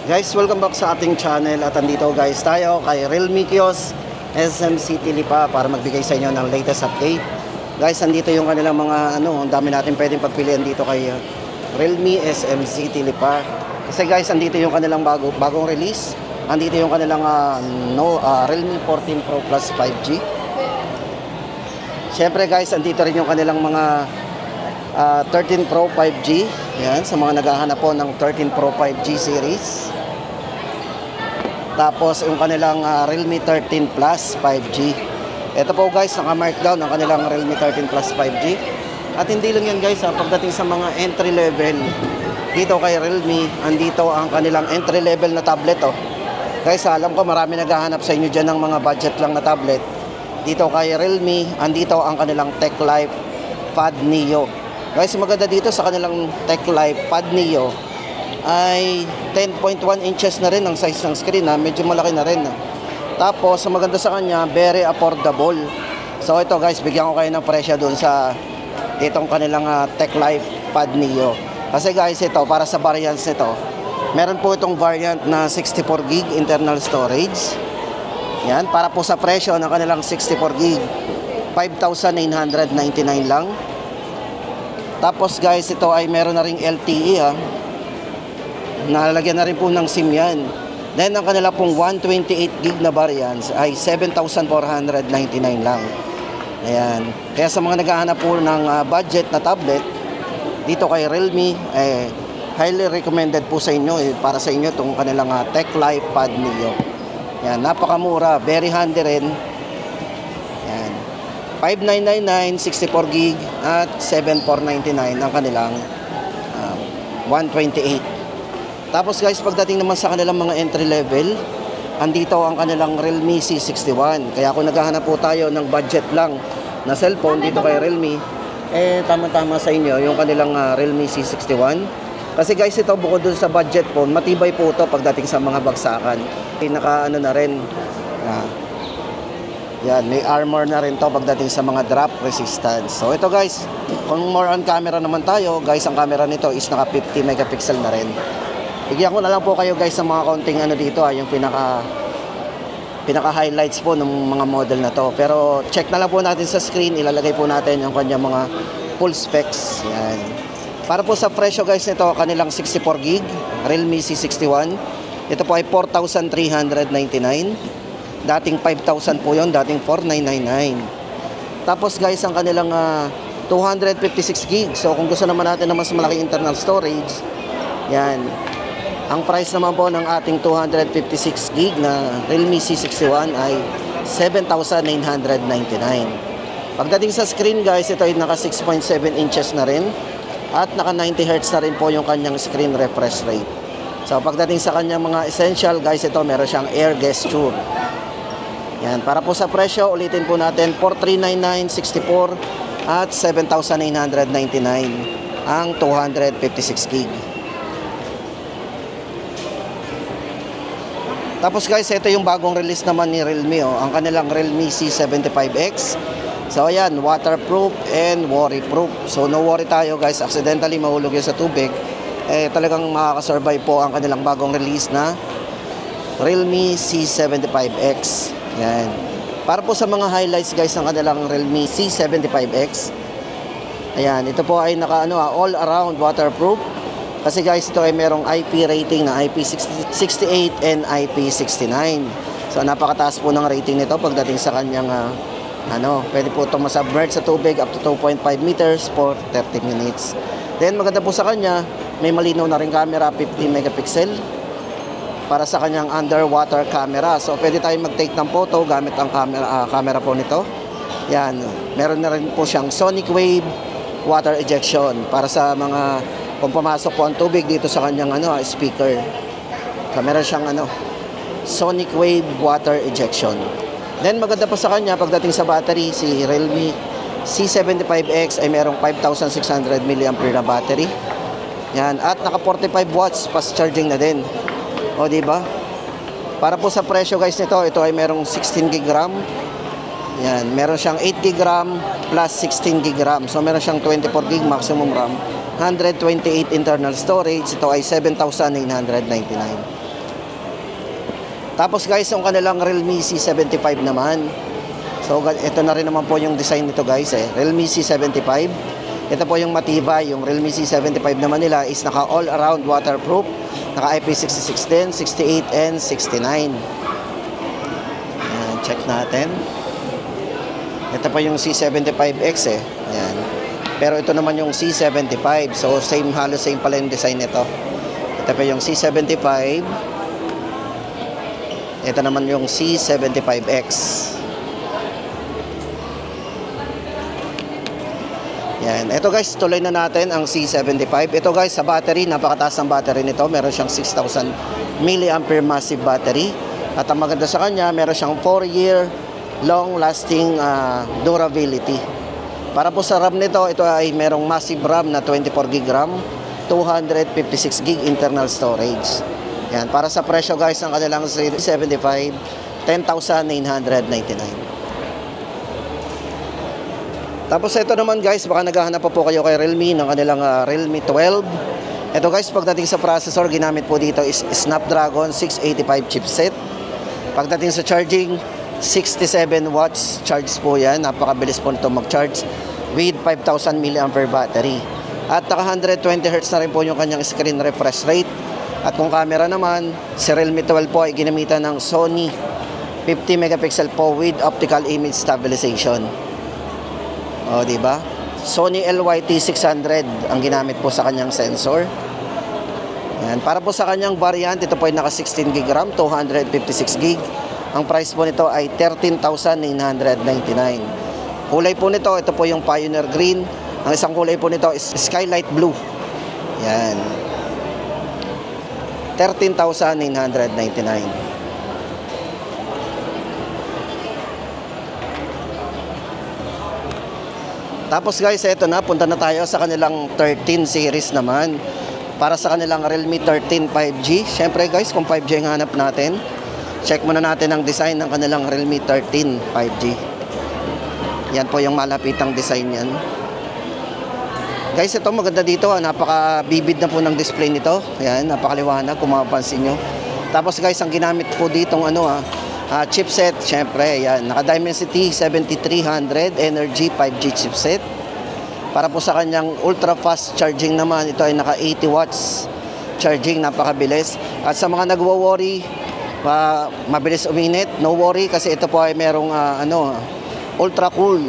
Guys, welcome back sa ating channel at andito guys tayo kay Realme Kiosk SM City Lipa para magbigay sa inyo ng latest update. Guys, andito yung kanilang mga ang dami natin pwedeng pagpilian dito kay Realme SM City Lipa. Kasi guys, andito yung kanilang bagong release. Andito yung kanilang Realme 14 Pro Plus 5G. Syempre guys, andito rin yung kanilang mga 13 Pro 5G. Yan, sa mga naghahanap po ng 13 Pro 5G series. Tapos yung kanilang Realme 13 Plus 5G. Ito po guys, naka-markdown ang kanilang Realme 13 Plus 5G. At hindi lang yan guys, pagdating sa mga entry level dito kay Realme, andito ang kanilang entry level na tablet Guys, alam ko marami naghahanap sa inyo dyan ng mga budget lang na tablet. Dito kay Realme, andito ang kanilang Tech Life Pad Neo. Guys, maganda dito sa kanilang Tech Life Pad Neo ay 10.1 inches na rin ang size ng screen medyo malaki na rin Tapos, maganda sa kanya, very affordable. So ito guys, bigyan ko kayo ng presyo dun sa itong kanilang Tech Life Pad Neo. Kasi guys, ito para sa variants nito, meron po itong variant na 64GB internal storage. Yan, para po sa presyo ng kanilang 64GB, 5,999 lang. Tapos guys, ito ay meron na ring LTE Nalalagyan na rin po ng SIM yan. Then ang kanila pong 128GB na variants ay 7,499 lang. Ayan. Kaya sa mga naghahanap po ng budget na tablet dito kay Realme, highly recommended po sa inyo para sa inyo itong kanilang Tech Life Pad Neo. Yan, napakamura, very handy rin. Yan. 5,999, 64GB at 7,499 ang kanilang 128. Tapos guys, pagdating naman sa kanilang mga entry level, andito ang kanilang Realme C61. Kaya kung naghahanap po tayo ng budget lang na cellphone dito kay Realme, tama-tama sa inyo yung kanilang Realme C61. Kasi guys, ito bukod dun sa budget phone, matibay po ito pagdating sa mga bagsakan. Naka na rin. Yan, may armor na rin to pagdating sa mga drop resistance. So ito guys, kung more on camera naman tayo, guys, ang camera nito is naka 50 megapixel na rin. Bigyan ko na lang po kayo guys sa mga konting dito yung pinaka highlights po ng mga model na to. Pero check na lang po natin sa screen, ilalagay po natin yung kanyang mga full specs. Yan. Para po sa presyo guys nito, kanilang 64GB Realme C61. Ito po ay 4,399. Dating 5,000 po yon, dating 4,999. Tapos guys, ang kanilang 256GB. So kung gusto naman natin na mas malaki internal storage, yan. Ang price naman po ng ating 256GB na Realme C61 ay 7,999. Pagdating sa screen guys, ito ay naka 6.7 inches na rin at naka 90Hz na rin po yung kanyang screen refresh rate. So pagdating sa kanyang mga essential guys, ito meron siyang air gesture. Yan, para po sa presyo, ulitin po natin, 4,399, 64 at 7,999 ang 256GB. Tapos guys, ito yung bagong release naman ni Realme ang kanilang Realme C75X. So ayan, waterproof and worry-proof. So no worry tayo guys, accidentally mahulog yun sa tubig, talagang makakasurvive po ang kanilang bagong release na Realme C75X. Yan. Para po sa mga highlights guys ng kanilang Realme C75X, ayan, ito po ay naka all around waterproof. Kasi guys, ito ay merong IP rating na IP68 and IP69. So napakataas po ng rating nito pagdating sa kanyang pwede po itong masubmerge sa tubig up to 2.5 meters for 30 minutes. Then maganda po sa kanya, may malinaw na rin camera, 50 megapixel para sa kanyang underwater camera. So pwede tayong mag-take ng photo gamit ang camera po nito. Yan, meron na rin po siyang sonic wave water ejection para sa mga kung pumasok po ang tubig dito sa kanyang speaker. So meron siyang sonic wave water ejection. Then maganda pa sa kanya pagdating sa battery, si Realme C75X ay merong 5,600 mAh na battery. Yan, at naka 45 watts fast charging na din. O di ba? Para po sa presyo guys nito, ito ay merong 16GB RAM. Yan, meron siyang 8GB RAM plus 16GB RAM. So meron siyang 24GB maximum RAM. 128 internal storage. Ito ay 7,999. Tapos guys, yung kanilang Realme C75 naman. So ito na rin naman po yung design nito guys Realme C75. Ito po yung matibay, yung Realme C75 naman nila is naka all around waterproof, naka IP66 din, 68 and 69. Ayan, check natin. Ito pa yung C75X Ayan. Pero ito naman yung C75. So halos same pala yung design nito. Ito pa yung C75. Ito naman yung C75X. Yan. Ito guys, tuloy na natin ang C75. Ito guys, sa battery, napakataas ng battery nito. Meron siyang 6,000 mAh massive battery. At ang maganda sa kanya, meron siyang 4-year long-lasting durability. Para po sa RAM nito, ito ay merong massive RAM na 24GB RAM, 256GB internal storage. Yan. Para sa presyo guys, ng kanilang C75, 10,999. Tapos ito naman guys, baka naghahanap pa po kayo kay Realme ng kanilang Realme 12. Ito guys, pagdating sa processor, ginamit po dito is Snapdragon 685 chipset. Pagdating sa charging, 67 watts charge po yan. Napakabilis po nito mag-charge with 5,000 mAh battery. At naka 120Hz na rin po yung kanyang screen refresh rate. At kung camera naman, si Realme 12 po ay ginamitan ng Sony 50 megapixel po with optical image stabilization. O, di ba? Sony LYT600 ang ginamit po sa kanyang sensor. Yan. Para po sa kanyang variant, ito po ay naka 16GB RAM, 256GB. Ang price po nito ay 13,999. Kulay po nito, ito po yung Pioneer Green. Ang isang kulay po nito is Skylight Blue. Yan. 13,999. Tapos guys, eto na, punta na tayo sa kanilang 13 series naman. Para sa kanilang Realme 13 5G. Siyempre guys, kung 5G ang hanap natin, check muna natin ang design ng kanilang Realme 13 5G. Yan po yung malapitang design yan. Guys, ito maganda dito, napaka-vivid na po ng display nito. Yan, napakaliwanag kung mapapansin nyo. Tapos guys, ang ginamit po ditong chipset, syempre, yan, naka Dimensity 7300 Energy 5G chipset. Para po sa kanyang ultra fast charging naman, ito ay naka 80 watts charging, napakabilis. At sa mga nagwo-worry, mabilis uminit, no worry kasi ito po ay merong ultra cool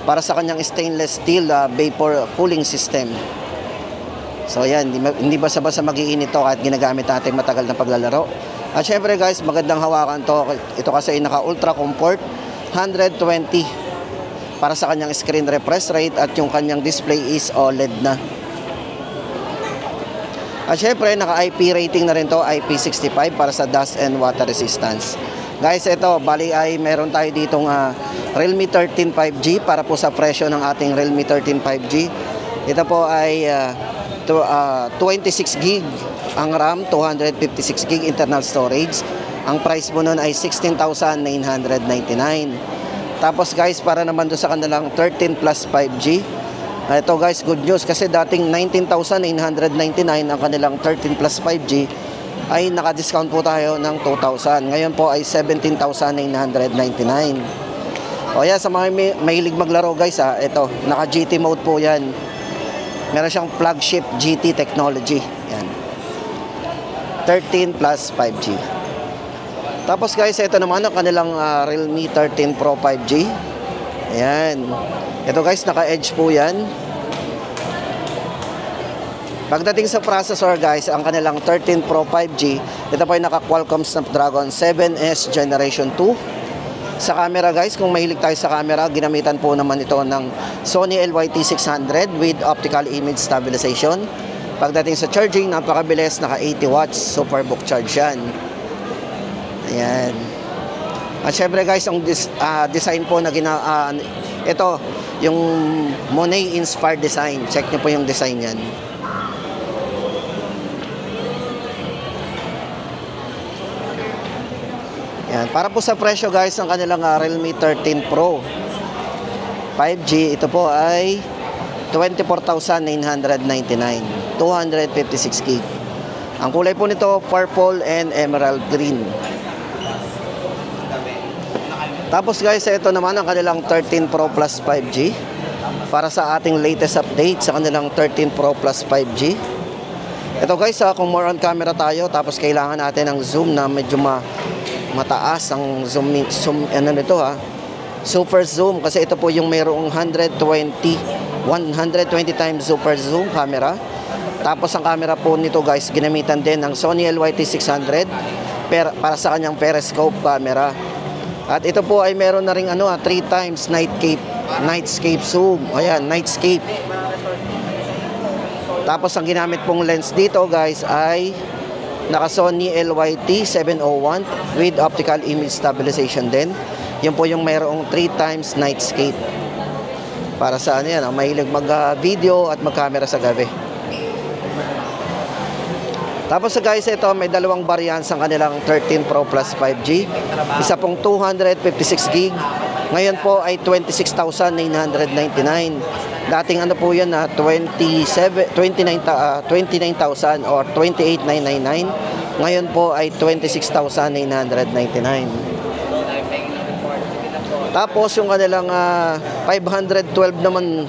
para sa kanyang stainless steel vapor cooling system. So yan, hindi basta-basta mag-iinit to kahit ginagamit natin matagal na paglalaro. At syempre guys, magandang hawakan to. Ito kasi ay naka ultra comfort 120 para sa kanyang screen refresh rate at yung kanyang display is OLED na. At syempre, naka IP rating na rin to, IP65 para sa dust and water resistance. Guys, ito, bali ay meron tayo ditong Realme 13 5G para po sa presyo ng ating Realme 13 5G. Ito po ay 26GB ang RAM, 256GB internal storage. Ang price mo nun ay 16,999. Tapos guys, para naman doon sa kanilang 13 Plus 5G, ito guys, good news kasi dating 19,999 ang kanilang 13 Plus 5G ay naka-discount po tayo ng 2,000. Ngayon po ay 17,999. O yan, sa mga mahilig maglaro guys, ito, naka-GT mode po yan. Meron siyang flagship GT technology. Yan. 13 Plus 5G. Tapos guys, ito naman ang kanilang Realme 13 Pro 5G. Ayan. Ito guys, naka-edge po yan. Pagdating sa processor guys, ang kanilang 13 Pro 5G, ito po ay naka-Qualcomm Snapdragon 7S Generation 2. Sa camera guys, kung mahilig tayo sa camera, ginamitan po naman ito ng Sony LYT600 with optical image stabilization. Pagdating sa charging, napakabilis, naka 80 watts, superbook charge yan. Ayan. At syempre guys, ang design po na ito, yung Monet inspired design. Check nyo po yung design yan. Yan. Para po sa presyo guys, ang kanilang Realme 13 Pro 5G, ito po ay 24,999, 256GB. Ang kulay po nito, purple and emerald green. Tapos guys, ito naman ang kanilang 13 Pro Plus 5G. Para sa ating latest update sa kanilang 13 Pro Plus 5G. Ito guys, kung more on camera tayo, tapos kailangan natin ng zoom na medyo mataas ang zoom ano nito super zoom, kasi ito po yung mayroong 120 times super zoom camera. Tapos ang camera po nito guys, ginamitan din ng Sony LYT600 para sa kanyang periscope camera. At ito po ay meron na ring 3 times nightscape zoom. Ayan, nightscape. Tapos ang ginamit pong lens dito guys ay naka Sony LYT701 with optical image stabilization din. Yun po yung mayroong 3 times nightscape. Para sa yan, mahilig mag-video at mag-camera sa gabi. Tapos guys, ito may dalawang variants ang kanilang 13 Pro Plus 5G. Isa pong 256GB. Ngayon po ay 26,999. Dating po yan na 29,000 or 28,999. Ngayon po ay 26,999. Tapos yung kanilang 512 naman,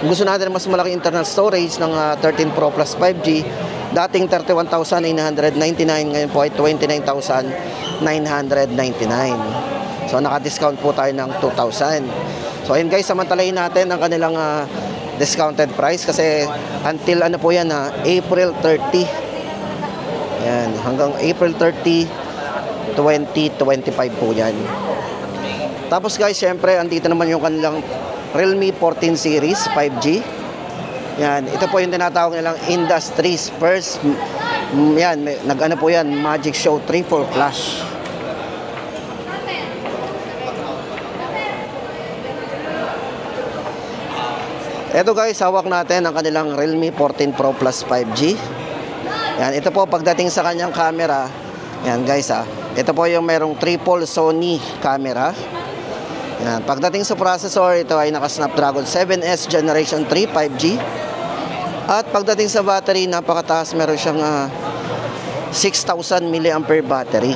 gusto natin mas malaki internal storage ng 13 Pro Plus 5G. Dating 31,999, ngayon po ay 29,999. So naka-discount po tayo ng 2,000. So ayun guys, samantalahin natin ang kanilang discounted price kasi until po yan April 30. Yan, hanggang April 30, 2025 po yan. Tapos guys, syempre andito naman yung kanilang Realme 14 series 5G. Yan, ito po yung tinatawag nilang industry's first yan, po yan, Magic Show 3 for Flash. Ito guys, hawak natin ang kanilang Realme 14 Pro Plus 5G. Yan, ito po pagdating sa kanyang camera. Yan guys ito po yung merong triple Sony camera. Yan, pagdating sa processor, ito ay naka Snapdragon 7S Generation 3 5G. At pagdating sa battery, napakataas, meron siyang 6,000 mAh battery.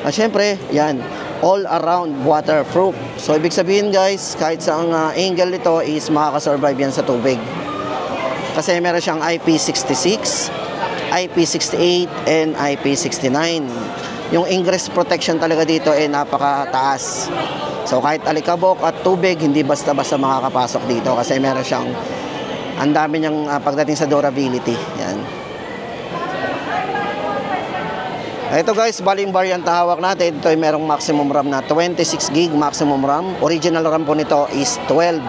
At syempre, yan, all around waterproof. So ibig sabihin guys, kahit saang angle nito is makakasurvive yan sa tubig. Kasi meron siyang IP66, IP68, and IP69. Yung ingress protection talaga dito ay napakataas. So kahit alikabok at tubig, hindi basta-basta makakapasok dito kasi meron siyang ang dami niyang pagdating sa durability. Yan. Ito guys, baling variant na hawak natin. Ito ay merong maximum RAM na 26GB maximum RAM. Original RAM po nito is 12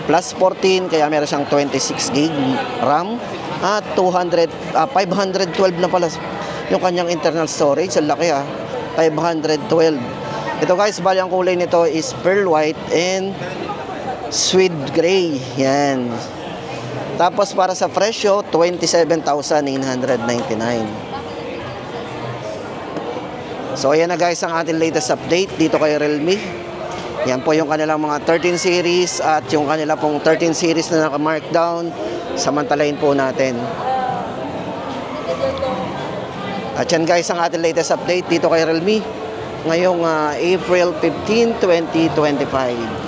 plus 14, kaya meron siyang 26GB RAM. At 512 na pala yung kanyang internal storage. Ang laki 512. Ito guys, bali ang kulay nito is pearl white and sweet gray. Yan. Tapos para sa presyo, 27,999. So ayan na guys ang ating latest update dito kay Realme. Yan po yung kanilang mga 13 series at yung kanila pong 13 series na naka-markdown. Samantalahin po natin. At yan guys ang ating latest update dito kay Realme ngayong April 15, 2025.